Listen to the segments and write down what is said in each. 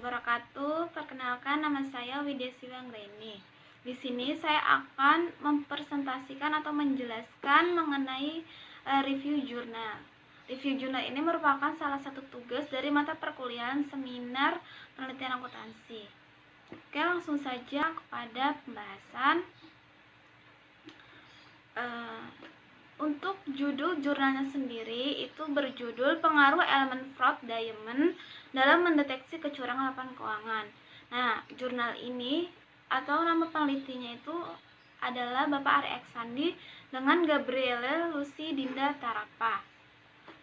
wabarakatuh. Perkenalkan, nama saya Widya Siwanggreni. Di sini saya akan mempresentasikan atau menjelaskan mengenai review jurnal. Review jurnal ini merupakan salah satu tugas dari mata perkuliahan seminar penelitian akuntansi. Oke, langsung saja kepada pembahasan. Untuk judul jurnalnya sendiri itu berjudul Pengaruh Elemen Fraud Diamond dalam Mendeteksi Kecurangan Laporan Keuangan. Nah, jurnal ini atau nama penelitinya itu adalah Bapak Ari Eksandi dengan Gabriele Lucy Dinda Tarapa.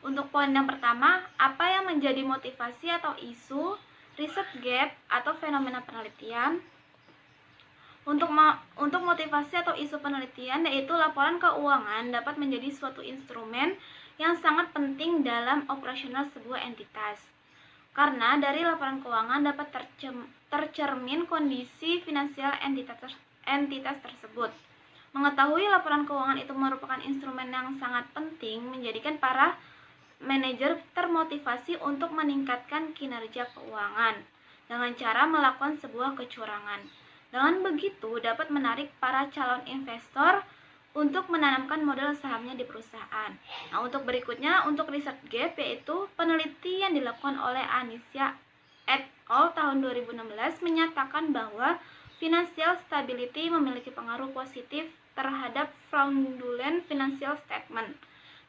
Untuk poin yang pertama, apa yang menjadi motivasi atau isu, riset gap atau fenomena penelitian? Untuk motivasi atau isu penelitian, yaitu laporan keuangan dapat menjadi suatu instrumen yang sangat penting dalam operasional sebuah entitas. Karena dari laporan keuangan dapat tercermin kondisi finansial entitas tersebut. Mengetahui laporan keuangan itu merupakan instrumen yang sangat penting menjadikan para manajer termotivasi untuk meningkatkan kinerja keuangan dengan cara melakukan sebuah kecurangan. Dengan begitu, dapat menarik para calon investor untuk menanamkan modal sahamnya di perusahaan. Nah, untuk berikutnya, untuk riset gap, yaitu penelitian dilakukan oleh Anisya et al. Tahun 2016 menyatakan bahwa financial stability memiliki pengaruh positif terhadap fraudulent financial statement.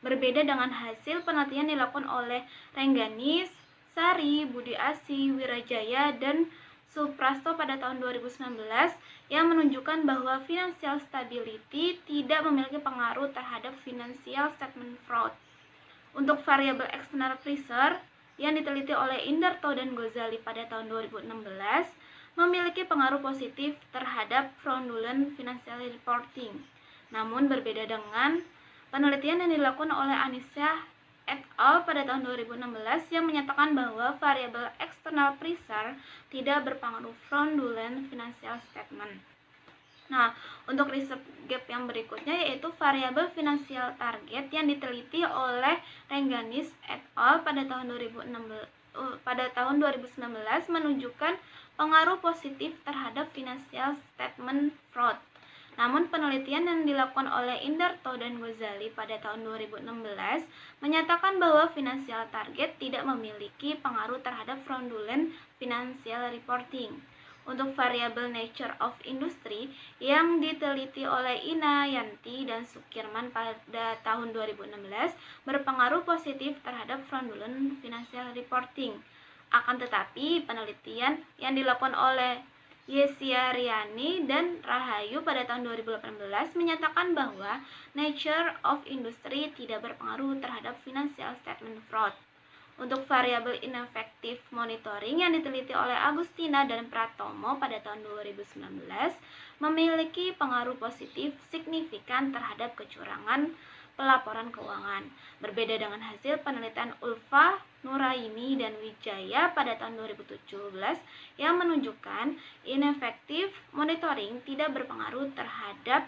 Berbeda dengan hasil penelitian dilakukan oleh Rengganis, Sari, Budi Asi, Wirajaya, dan Suprasto pada tahun 2019 yang menunjukkan bahwa financial stability tidak memiliki pengaruh terhadap financial statement fraud. Untuk variabel external pressure yang diteliti oleh Indarto dan Ghazali pada tahun 2016 memiliki pengaruh positif terhadap fraudulent financial reporting. Namun berbeda dengan penelitian yang dilakukan oleh Anisya et al. Pada tahun 2016 yang menyatakan bahwa variabel external pressure tidak berpengaruh fraudulent financial statement. Nah, untuk riset gap yang berikutnya yaitu variabel financial target yang diteliti oleh Rengganis et al. Pada tahun 2019 menunjukkan pengaruh positif terhadap financial statement fraud. Namun penelitian yang dilakukan oleh Indarto dan Ghazali pada tahun 2016 menyatakan bahwa financial target tidak memiliki pengaruh terhadap fraudulent financial reporting. Untuk variabel nature of industry yang diteliti oleh Ina, Yanti, dan Sukirman pada tahun 2016 berpengaruh positif terhadap fraudulent financial reporting. Akan tetapi penelitian yang dilakukan oleh Yesyariani dan Rahayu pada tahun 2018 menyatakan bahwa nature of industry tidak berpengaruh terhadap financial statement fraud. Untuk variabel ineffective monitoring yang diteliti oleh Agustina dan Pratomo pada tahun 2019 memiliki pengaruh positif signifikan terhadap kecurangan pelaporan keuangan. Berbeda dengan hasil penelitian Ulfa, Nuraini, dan Wijaya pada tahun 2017 yang menunjukkan ineffective monitoring tidak berpengaruh terhadap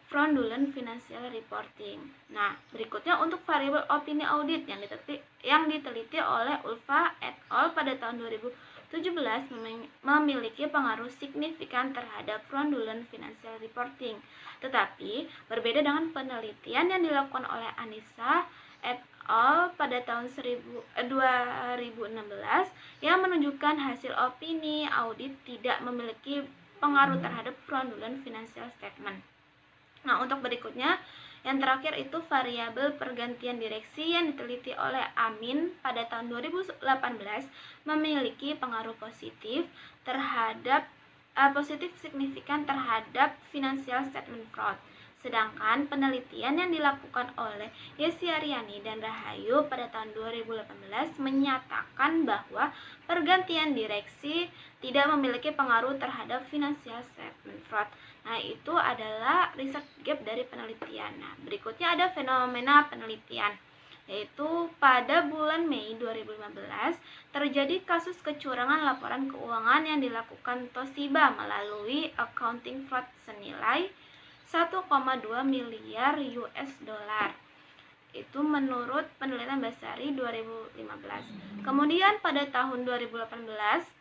fraudulent financial reporting. Nah, berikutnya untuk variabel opini audit yang diteliti oleh Ulfa et al. Pada tahun 2017 memiliki pengaruh signifikan terhadap fraudulent financial reporting. Tetapi, berbeda dengan penelitian yang dilakukan oleh Anissa et al. Pada tahun 2016 yang menunjukkan hasil opini audit tidak memiliki pengaruh terhadap fraudulent financial statement. Nah, untuk berikutnya, yang terakhir itu variabel pergantian direksi yang diteliti oleh Amin pada tahun 2018 memiliki pengaruh positif signifikan terhadap financial statement fraud. Sedangkan penelitian yang dilakukan oleh Yesyariani dan Rahayu pada tahun 2018 menyatakan bahwa pergantian direksi tidak memiliki pengaruh terhadap financial statement fraud. Nah, itu adalah riset gap dari penelitian. Nah, berikutnya ada fenomena penelitian, yaitu pada bulan Mei 2015 terjadi kasus kecurangan laporan keuangan yang dilakukan Toshiba melalui accounting fraud senilai 1,2 miliar US dollar. Itu menurut penelitian Basari 2015. Kemudian pada tahun 2018,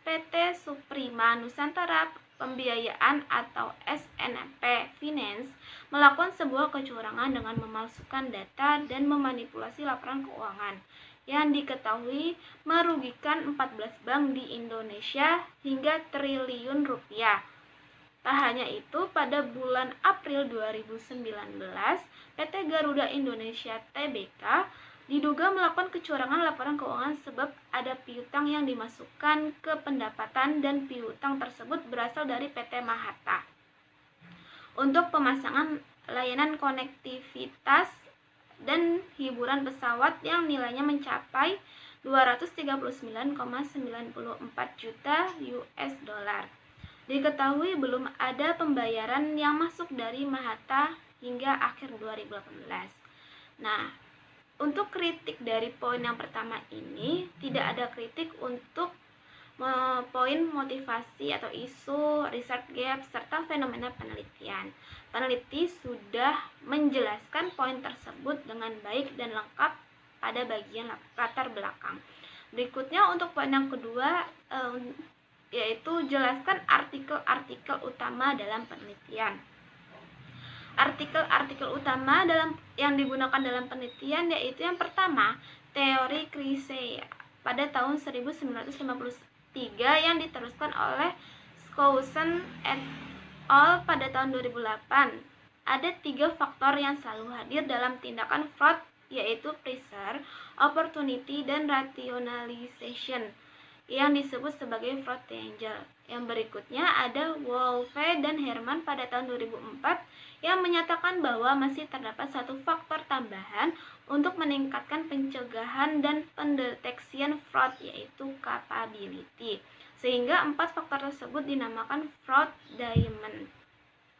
PT Suprima Nusantara Pembiayaan atau SNP Finance melakukan sebuah kecurangan dengan memalsukan data dan memanipulasi laporan keuangan yang diketahui merugikan 14 bank di Indonesia hingga triliun rupiah. Tak hanya itu, pada bulan April 2019, PT Garuda Indonesia Tbk diduga melakukan kecurangan laporan keuangan sebab ada piutang yang dimasukkan ke pendapatan dan piutang tersebut berasal dari PT Mahata untuk pemasangan layanan konektivitas dan hiburan pesawat yang nilainya mencapai 239,94 juta US dollar. Diketahui belum ada pembayaran yang masuk dari Mahata hingga akhir 2018. Nah, untuk kritik dari poin yang pertama ini, tidak ada kritik untuk poin motivasi atau isu, research gap, serta fenomena penelitian. Peneliti sudah menjelaskan poin tersebut dengan baik dan lengkap pada bagian latar belakang. Berikutnya untuk poin yang kedua, yaitu jelaskan artikel-artikel utama dalam penelitian. Artikel-artikel utama yang digunakan dalam penelitian yaitu yang pertama, teori Chrysaea pada tahun 1953 yang diteruskan oleh Skousen et al. Pada tahun 2008. Ada 3 faktor yang selalu hadir dalam tindakan fraud, yaitu pressure, opportunity, dan rationalization, yang disebut sebagai fraud triangle. Yang berikutnya ada Wolfe dan Herman pada tahun 2004 yang menyatakan bahwa masih terdapat satu faktor tambahan untuk meningkatkan pencegahan dan pendeteksian fraud, yaitu capability. Sehingga 4 faktor tersebut dinamakan fraud diamond.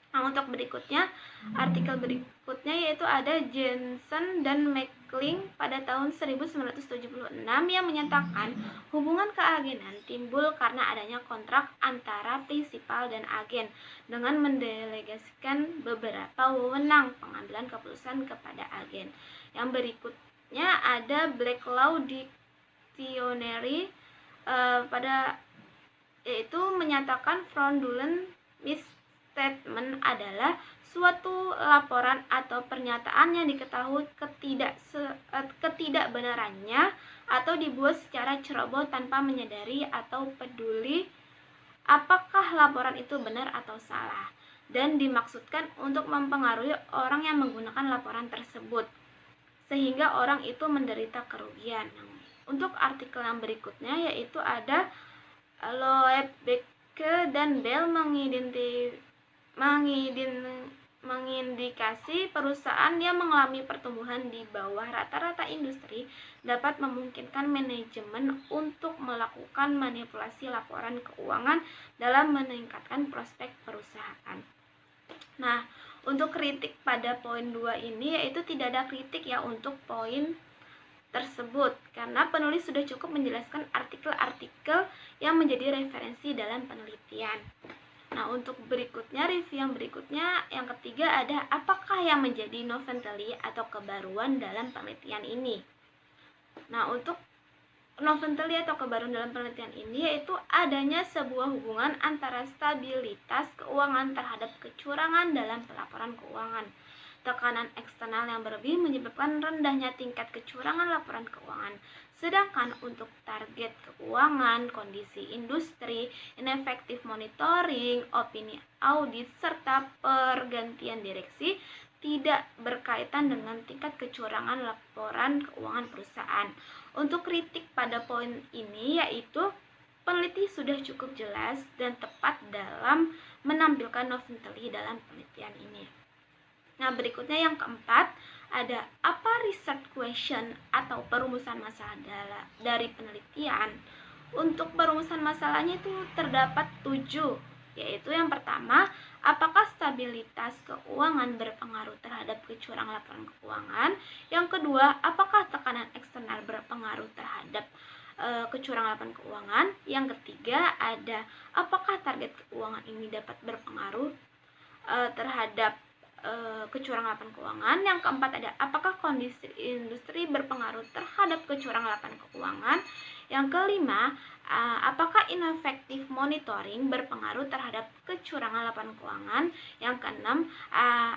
Nah, untuk berikutnya, artikel berikutnya yaitu ada Jensen dan McLean pada tahun 1976 yang menyatakan hubungan keagenan timbul karena adanya kontrak antara prinsipal dan agen dengan mendelegasikan beberapa wewenang pengambilan keputusan kepada agen. Yang berikutnya ada Black Law Dictionary yaitu menyatakan fraudulent misstatement adalah suatu laporan atau pernyataan yang diketahui ketidakbenarannya atau dibuat secara ceroboh tanpa menyadari atau peduli apakah laporan itu benar atau salah, dan dimaksudkan untuk mempengaruhi orang yang menggunakan laporan tersebut sehingga orang itu menderita kerugian. Untuk artikel yang berikutnya yaitu ada Loeb, Becke, dan Bell mengindikasi perusahaan yang mengalami pertumbuhan di bawah rata-rata industri dapat memungkinkan manajemen untuk melakukan manipulasi laporan keuangan dalam meningkatkan prospek perusahaan. Nah, untuk kritik pada poin 2 ini yaitu tidak ada kritik ya untuk poin tersebut karena penulis sudah cukup menjelaskan artikel-artikel yang menjadi referensi dalam penelitian. Nah, untuk berikutnya, review yang berikutnya, yang ketiga ada apakah yang menjadi novelty atau kebaruan dalam penelitian ini. Nah, untuk novelty atau kebaruan dalam penelitian ini yaitu adanya sebuah hubungan antara stabilitas keuangan terhadap kecurangan dalam pelaporan keuangan. Tekanan eksternal yang berlebih menyebabkan rendahnya tingkat kecurangan laporan keuangan. Sedangkan untuk target keuangan, kondisi industri, inefektif monitoring, opini audit, serta pergantian direksi tidak berkaitan dengan tingkat kecurangan laporan keuangan perusahaan. Untuk kritik pada poin ini yaitu peneliti sudah cukup jelas dan tepat dalam menampilkan novelty dalam penelitian ini. Nah, berikutnya yang keempat ada apa research question atau perumusan masalah dari penelitian. Untuk perumusan masalahnya itu terdapat 7, yaitu yang pertama, apakah stabilitas keuangan berpengaruh terhadap kecurangan laporan keuangan? Yang kedua, apakah tekanan eksternal berpengaruh terhadap kecurangan laporan keuangan? Yang ketiga ada apakah target keuangan ini dapat berpengaruh terhadap kecurangan laporan keuangan. Yang keempat ada apakah kondisi industri berpengaruh terhadap kecurangan laporan keuangan. Yang kelima, apakah ineffective monitoring berpengaruh terhadap kecurangan laporan keuangan. Yang keenam,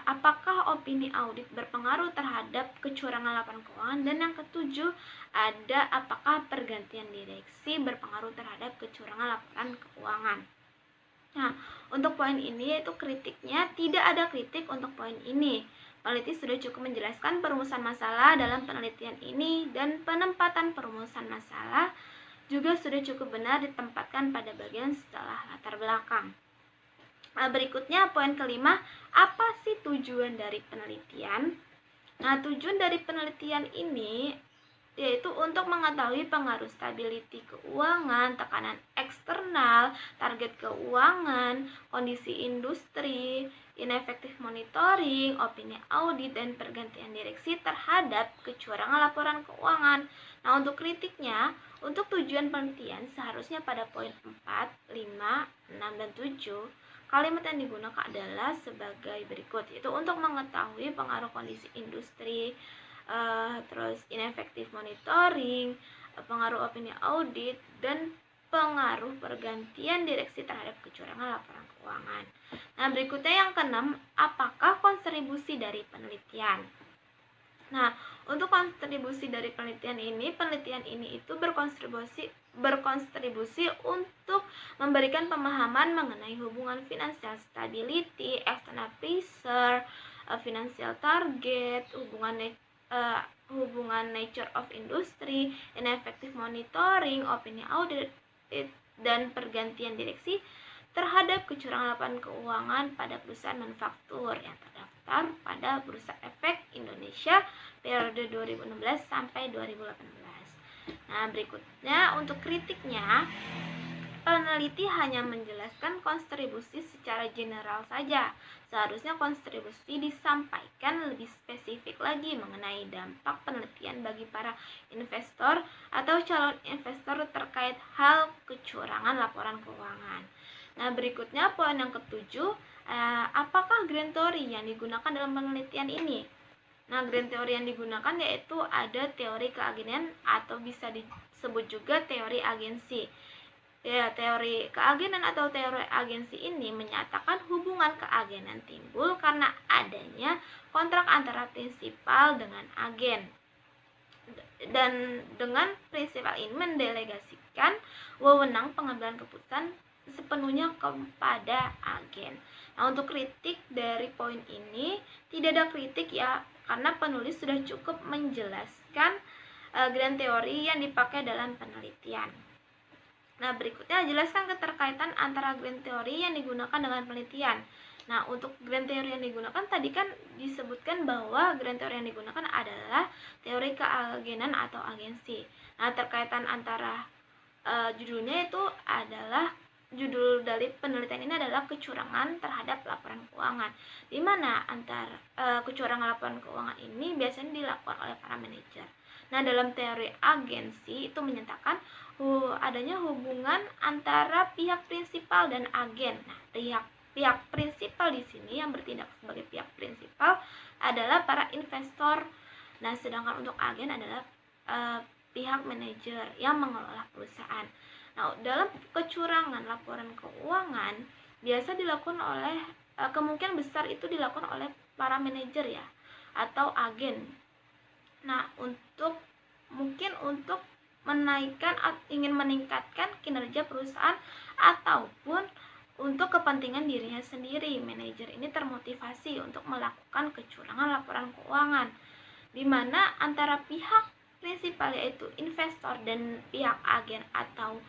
apakah opini audit berpengaruh terhadap kecurangan laporan keuangan. Dan yang ketujuh, ada apakah pergantian direksi berpengaruh terhadap kecurangan laporan keuangan. Nah, untuk poin ini yaitu kritiknya, tidak ada kritik untuk poin ini. Peneliti sudah cukup menjelaskan perumusan masalah dalam penelitian ini, dan penempatan perumusan masalah juga sudah cukup benar ditempatkan pada bagian setelah latar belakang. Nah, berikutnya poin kelima, apa sih tujuan dari penelitian? Nah, tujuan dari penelitian ini yaitu untuk mengetahui pengaruh stability keuangan, tekanan eksternal, target keuangan, kondisi industri, ineffective monitoring, opini audit, dan pergantian direksi terhadap kecurangan laporan keuangan. Nah, untuk kritiknya, untuk tujuan penelitian seharusnya pada poin 4, 5, 6, dan 7, kalimat yang digunakan adalah sebagai berikut, yaitu untuk mengetahui pengaruh kondisi industri, terus ineffective monitoring, pengaruh opini audit, dan pengaruh pergantian direksi terhadap kecurangan laporan keuangan. Nah, berikutnya yang keenam, apakah kontribusi dari penelitian? Nah, untuk kontribusi dari penelitian ini itu berkontribusi untuk memberikan pemahaman mengenai hubungan financial stability, external pressure, financial target, hubungan nature of industry, ineffective monitoring, opini audit, dan pergantian direksi terhadap kecurangan laporan keuangan pada perusahaan manufaktur yang terdaftar pada Bursa Efek Indonesia periode 2016 sampai 2018. Nah, berikutnya untuk kritiknya, peneliti hanya menjelaskan kontribusi secara general saja. Seharusnya kontribusi disampaikan lebih spesifik lagi mengenai dampak penelitian bagi para investor atau calon investor terkait hal kecurangan laporan keuangan. Nah, berikutnya poin yang ketujuh, apakah grand theory yang digunakan dalam penelitian ini? Nah, grand theory yang digunakan yaitu ada teori keagenan atau bisa disebut juga teori agensi. Ya, teori keagenan atau teori agensi ini menyatakan hubungan keagenan timbul karena adanya kontrak antara prinsipal dengan agen. Dan dengan prinsipal ini mendelegasikan wewenang pengambilan keputusan sepenuhnya kepada agen. Nah, untuk kritik dari poin ini tidak ada kritik ya, karena penulis sudah cukup menjelaskan grand teori yang dipakai dalam penelitian. Nah, berikutnya jelaskan keterkaitan antara grand teori yang digunakan dengan penelitian. Nah, untuk grand teori yang digunakan tadi kan disebutkan bahwa grand teori yang digunakan adalah teori keagenan atau agensi. Nah, terkaitan antara judulnya itu adalah, judul dari penelitian ini adalah kecurangan terhadap laporan keuangan, di mana antara kecurangan laporan keuangan ini biasanya dilakukan oleh para manajer. Nah, dalam teori agensi itu menyatakan adanya hubungan antara pihak prinsipal dan agen. Nah, pihak prinsipal di sini yang bertindak sebagai pihak prinsipal adalah para investor. Nah, sedangkan untuk agen adalah pihak manajer yang mengelola perusahaan. Nah, dalam kecurangan laporan keuangan biasa dilakukan oleh kemungkinan besar itu dilakukan oleh para manajer ya atau agen. Nah, untuk ingin meningkatkan kinerja perusahaan ataupun untuk kepentingan dirinya sendiri, manajer ini termotivasi untuk melakukan kecurangan laporan keuangan, di mana antara pihak prinsipal yaitu investor dan pihak agen atau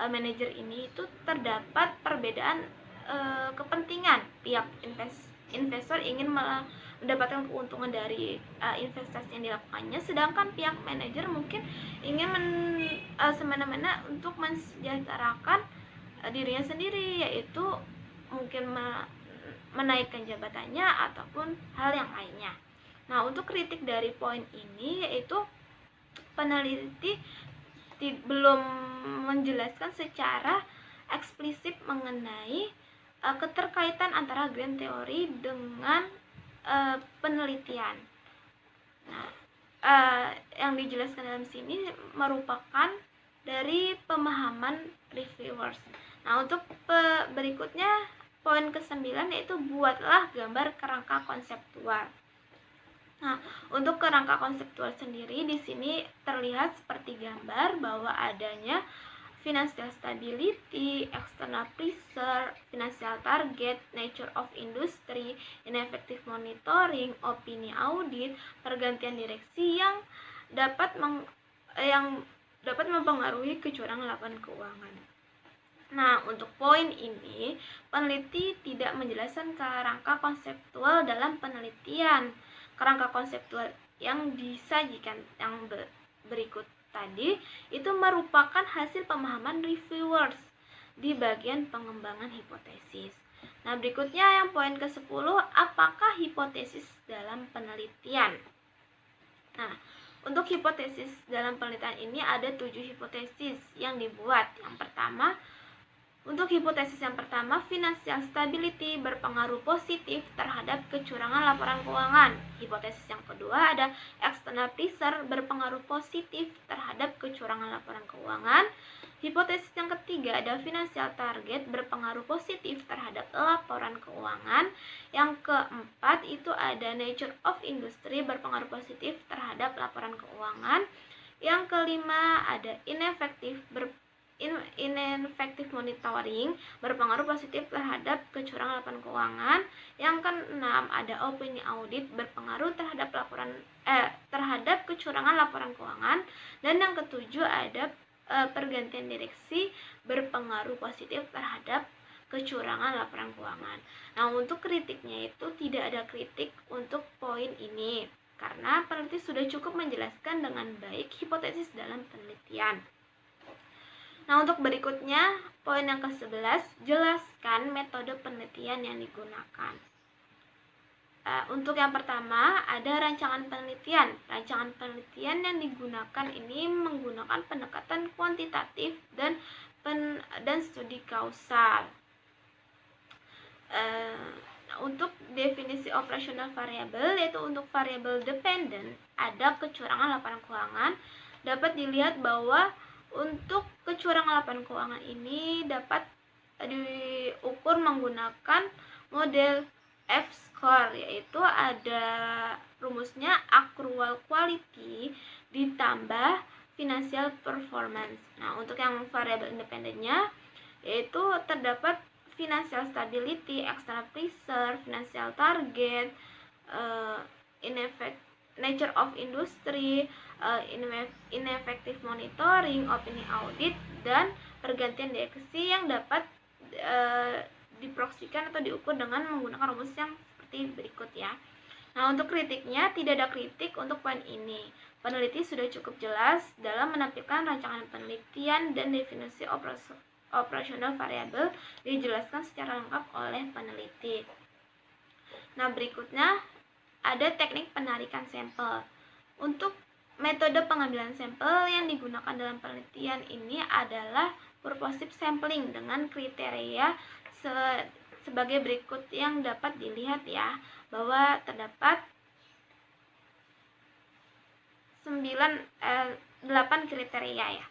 manajer ini itu terdapat perbedaan kepentingan. Pihak investor ingin mendapatkan keuntungan dari investasi yang dilakukannya, sedangkan pihak manajer mungkin ingin semena-mena untuk mensejahterakan dirinya sendiri, yaitu mungkin menaikkan jabatannya ataupun hal yang lainnya. Nah, untuk kritik dari poin ini yaitu peneliti belum menjelaskan secara eksplisit mengenai keterkaitan antara grand teori dengan penelitian. Nah, yang dijelaskan dalam sini merupakan dari pemahaman reviewers. Nah, untuk berikutnya poin ke-9 yaitu buatlah gambar kerangka konseptual. Nah, untuk kerangka konseptual sendiri di sini terlihat seperti gambar bahwa adanya financial stability, external pressure, financial target, nature of industry, ineffective monitoring, opini audit, pergantian direksi yang dapat mempengaruhi kecurangan laporan keuangan. Nah, untuk poin ini, peneliti tidak menjelaskan kerangka konseptual dalam penelitian. Kerangka konseptual yang disajikan yang berikut tadi itu merupakan hasil pemahaman reviewers di bagian pengembangan hipotesis. Nah, berikutnya yang poin ke-10, apakah hipotesis dalam penelitian? Nah, untuk hipotesis dalam penelitian ini ada 7 hipotesis yang dibuat. Yang pertama, untuk hipotesis yang pertama, financial stability berpengaruh positif terhadap kecurangan laporan keuangan. Hipotesis yang kedua ada external pressure berpengaruh positif terhadap kecurangan laporan keuangan. Hipotesis yang ketiga ada financial target berpengaruh positif terhadap laporan keuangan. Yang keempat itu ada nature of industry berpengaruh positif terhadap laporan keuangan. Yang kelima ada ineffective monitoring berpengaruh positif terhadap kecurangan laporan keuangan. Yang keenam ada opini audit berpengaruh terhadap terhadap kecurangan laporan keuangan. Dan yang ketujuh ada pergantian direksi berpengaruh positif terhadap kecurangan laporan keuangan. Nah, untuk kritiknya itu tidak ada kritik untuk poin ini karena peneliti sudah cukup menjelaskan dengan baik hipotesis dalam penelitian. Nah, untuk berikutnya, poin yang ke-11, jelaskan metode penelitian yang digunakan. Untuk yang pertama, ada rancangan penelitian. Rancangan penelitian yang digunakan ini menggunakan pendekatan kuantitatif dan studi kausal. Untuk definisi operational variable, yaitu untuk variabel dependent, ada kecurangan laporan keuangan. Dapat dilihat bahwa untuk kecurangan laporan keuangan ini dapat diukur menggunakan model F-score, yaitu ada rumusnya accrual quality ditambah financial performance. Nah, untuk yang variabel independennya yaitu terdapat financial stability, external pressure, financial target, nature of industry, ineffective monitoring, opini audit, dan pergantian direksi yang dapat diproksikan atau diukur dengan menggunakan rumus yang seperti berikut ya. Nah, untuk kritiknya tidak ada kritik untuk poin ini. Peneliti sudah cukup jelas dalam menampilkan rancangan penelitian dan definisi operasional variabel dijelaskan secara lengkap oleh peneliti. Nah, berikutnya ada teknik penarikan sampel. Untuk metode pengambilan sampel yang digunakan dalam penelitian ini adalah purposive sampling dengan kriteria sebagai berikut yang dapat dilihat ya, bahwa terdapat 8 kriteria ya.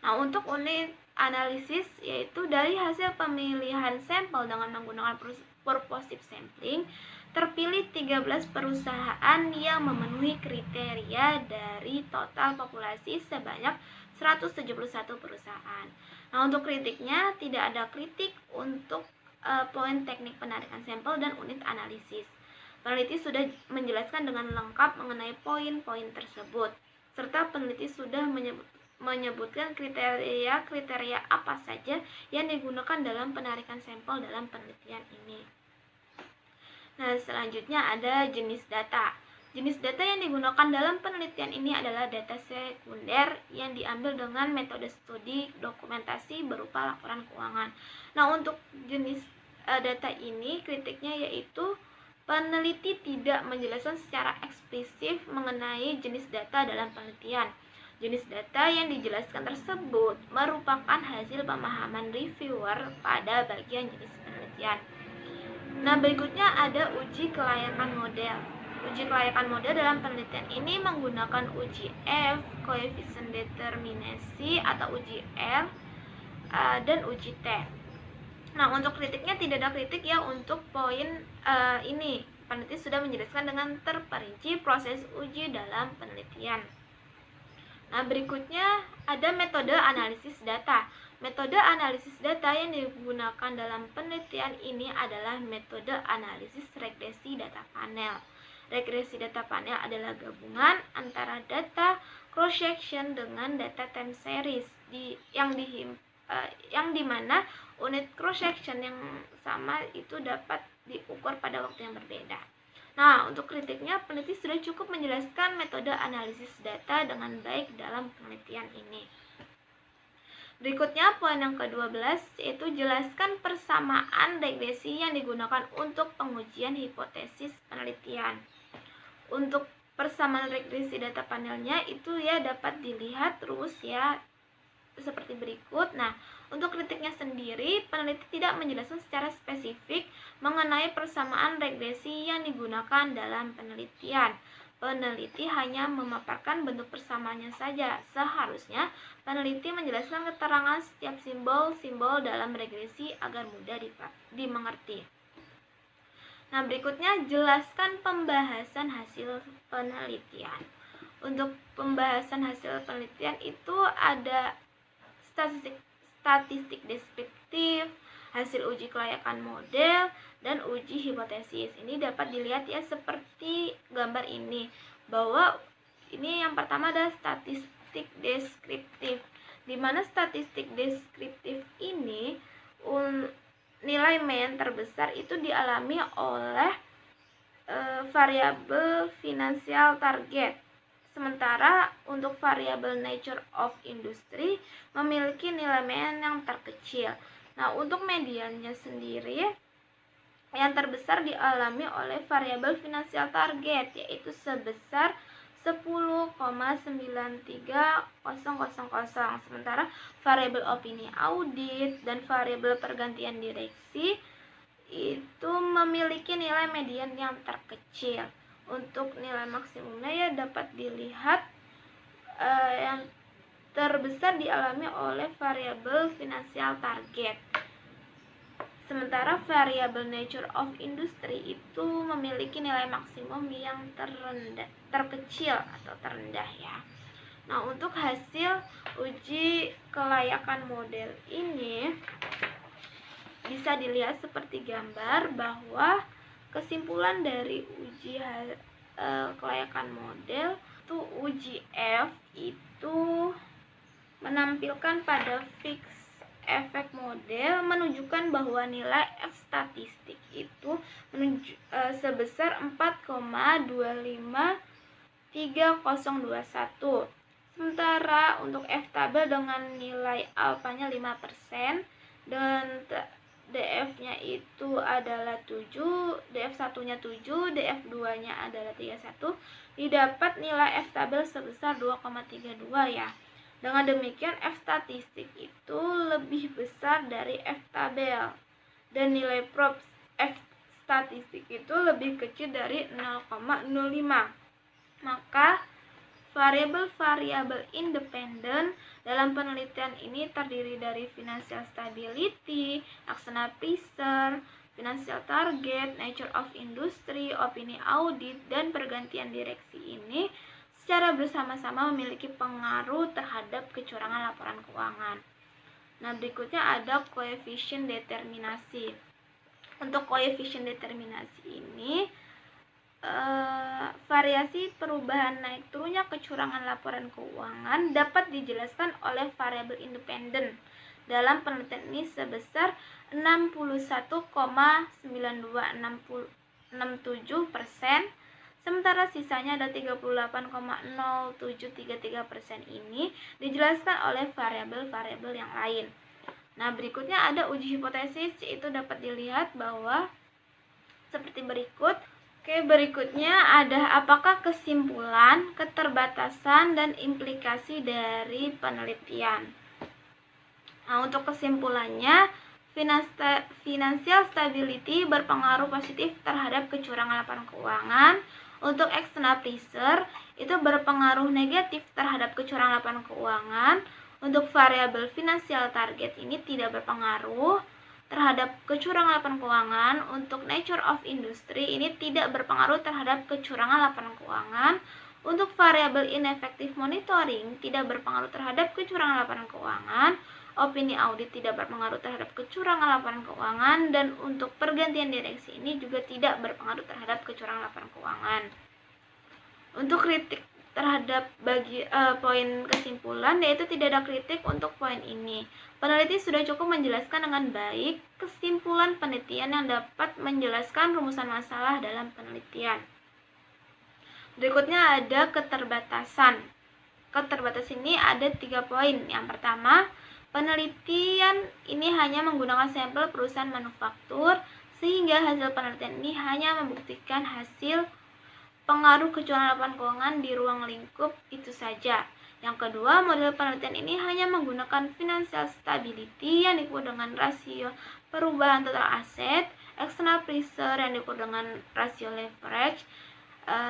Nah, untuk unit analisis yaitu dari hasil pemilihan sampel dengan menggunakan purposive sampling, terpilih 13 perusahaan yang memenuhi kriteria dari total populasi sebanyak 171 perusahaan. Nah, untuk kritiknya tidak ada kritik untuk poin teknik penarikan sampel dan unit analisis. Peneliti sudah menjelaskan dengan lengkap mengenai poin-poin tersebut, serta peneliti sudah menyebutkan kriteria-kriteria apa saja yang digunakan dalam penarikan sampel dalam penelitian ini. Nah, selanjutnya ada jenis data. Jenis data yang digunakan dalam penelitian ini adalah data sekunder yang diambil dengan metode studi dokumentasi berupa laporan keuangan. Nah, untuk jenis data ini kritiknya yaitu peneliti tidak menjelaskan secara eksplisit mengenai jenis data dalam penelitian. Jenis data yang dijelaskan tersebut merupakan hasil pemahaman reviewer pada bagian jenis penelitian. Nah, berikutnya ada uji kelayakan model. Uji kelayakan model dalam penelitian ini menggunakan uji F, koefisien determinasi atau uji R, dan uji T. Nah, untuk kritiknya tidak ada kritik ya untuk poin ini. Peneliti sudah menjelaskan dengan terperinci proses uji dalam penelitian. Nah, berikutnya ada metode analisis data. Metode analisis data yang digunakan dalam penelitian ini adalah metode analisis regresi data panel. Regresi data panel adalah gabungan antara data cross-section dengan data time series yang dimana unit cross-section yang sama itu dapat diukur pada waktu yang berbeda. Nah, untuk kritiknya, peneliti sudah cukup menjelaskan metode analisis data dengan baik dalam penelitian ini. Berikutnya, poin yang ke-12, yaitu jelaskan persamaan regresi yang digunakan untuk pengujian hipotesis penelitian. Untuk persamaan regresi data panelnya itu ya dapat dilihat terus ya seperti berikut. Nah, untuk kritiknya sendiri, peneliti tidak menjelaskan secara spesifik mengenai persamaan regresi yang digunakan dalam penelitian. Peneliti hanya memaparkan bentuk persamaannya saja. Seharusnya peneliti menjelaskan keterangan setiap simbol-simbol dalam regresi agar mudah dimengerti. Nah, berikutnya jelaskan pembahasan hasil penelitian. Untuk pembahasan hasil penelitian itu ada statistik deskriptif, hasil uji kelayakan model, dan uji hipotesis. Ini dapat dilihat ya seperti gambar ini, bahwa ini yang pertama adalah statistik deskriptif, di mana statistik deskriptif ini nilai mean terbesar itu dialami oleh variabel finansial target. Sementara untuk variabel nature of industry memiliki nilai mean yang terkecil. Nah, untuk mediannya sendiri yang terbesar dialami oleh variabel finansial target, yaitu sebesar 10,93000. Sementara variabel opini audit dan variabel pergantian direksi itu memiliki nilai median yang terkecil. Untuk nilai maksimumnya ya dapat dilihat yang terbesar dialami oleh variabel finansial target. Sementara variabel nature of industry itu memiliki nilai maksimum yang terkecil atau terendah ya. Nah, untuk hasil uji kelayakan model ini bisa dilihat seperti gambar, bahwa kesimpulan dari uji kelayakan model itu uji F itu menampilkan pada fix efek model menunjukkan bahwa nilai F statistik itu sebesar 4,253021. Sementara untuk F tabel dengan nilai alfanya 5% dan DF-nya itu adalah 7, DF1-nya 7, DF2-nya adalah 31, didapat nilai F tabel sebesar 2,32 ya. Dengan demikian F statistik itu lebih besar dari F tabel dan nilai props F statistik itu lebih kecil dari 0,05. Maka variabel-variabel independen dalam penelitian ini terdiri dari financial stability, laksana Pricer, financial target, nature of industry, opini audit, dan pergantian direksi ini secara bersama-sama memiliki pengaruh terhadap kecurangan laporan keuangan. Nah, berikutnya ada koefisien determinasi. Untuk koefisien determinasi ini variasi perubahan naik turunnya kecurangan laporan keuangan dapat dijelaskan oleh variabel independen dalam penelitian ini sebesar 61,9267%, sementara sisanya ada 38,0733% ini dijelaskan oleh variabel-variabel yang lain. Nah, berikutnya ada uji hipotesis, yaitu dapat dilihat bahwa seperti berikut. Oke, berikutnya ada apakah kesimpulan, keterbatasan, dan implikasi dari penelitian. Nah, untuk kesimpulannya, Financial stability berpengaruh positif terhadap kecurangan laporan keuangan. Untuk external pressure itu berpengaruh negatif terhadap kecurangan laporan keuangan. Untuk variabel financial target ini tidak berpengaruh terhadap kecurangan laporan keuangan. Untuk nature of industry ini tidak berpengaruh terhadap kecurangan laporan keuangan. Untuk variabel ineffective monitoring tidak berpengaruh terhadap kecurangan laporan keuangan. Opini audit tidak berpengaruh terhadap kecurangan laporan keuangan, dan untuk pergantian direksi ini juga tidak berpengaruh terhadap kecurangan laporan keuangan. Untuk kritik terhadap poin kesimpulan, yaitu tidak ada kritik untuk poin ini. Peneliti sudah cukup menjelaskan dengan baik kesimpulan penelitian yang dapat menjelaskan rumusan masalah dalam penelitian. Berikutnya ada keterbatasan. Keterbatasan ini ada 3 poin. Yang pertama, penelitian ini hanya menggunakan sampel perusahaan manufaktur, sehingga hasil penelitian ini hanya membuktikan hasil pengaruh kecurangan laporan keuangan di ruang lingkup itu saja. Yang kedua, model penelitian ini hanya menggunakan financial stability yang diukur dengan rasio perubahan total aset, external pressure yang diukur dengan rasio leverage,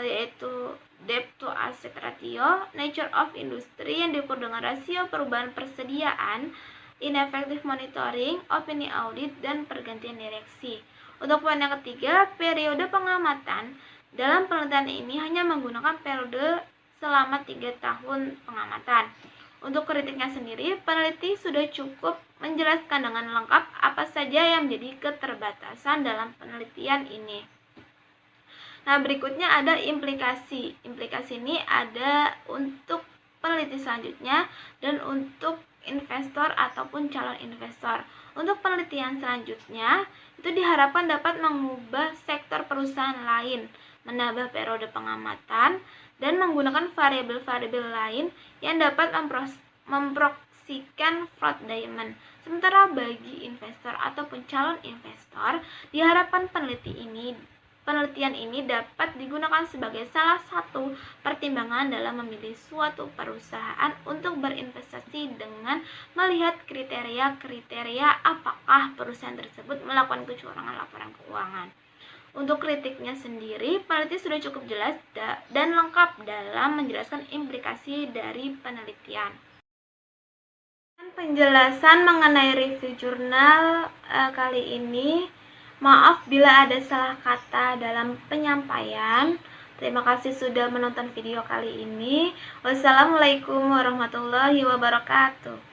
yaitu debt to asset ratio, nature of industry yang diukur dengan rasio perubahan persediaan, ineffective monitoring, opini audit, dan pergantian direksi. Untuk poin yang ketiga, periode pengamatan dalam penelitian ini hanya menggunakan periode selama 3 tahun pengamatan. Untuk kritiknya sendiri, peneliti sudah cukup menjelaskan dengan lengkap apa saja yang menjadi keterbatasan dalam penelitian ini. Nah, berikutnya ada implikasi. Implikasi ini ada untuk peneliti selanjutnya dan untuk investor ataupun calon investor. Untuk penelitian selanjutnya, itu diharapkan dapat mengubah sektor perusahaan lain, menambah periode pengamatan, dan menggunakan variabel-variabel lain yang dapat memproksikan fraud diamond. Sementara bagi investor ataupun calon investor, diharapkan penelitian ini dapat digunakan sebagai salah satu pertimbangan dalam memilih suatu perusahaan untuk berinvestasi dengan melihat kriteria-kriteria apakah perusahaan tersebut melakukan kecurangan laporan keuangan. Untuk kritiknya sendiri, peneliti sudah cukup jelas dan lengkap dalam menjelaskan implikasi dari penelitian. Penjelasan mengenai review jurnal kali ini. Maaf bila ada salah kata dalam penyampaian. Terima kasih sudah menonton video kali ini. Wassalamualaikum warahmatullahi wabarakatuh.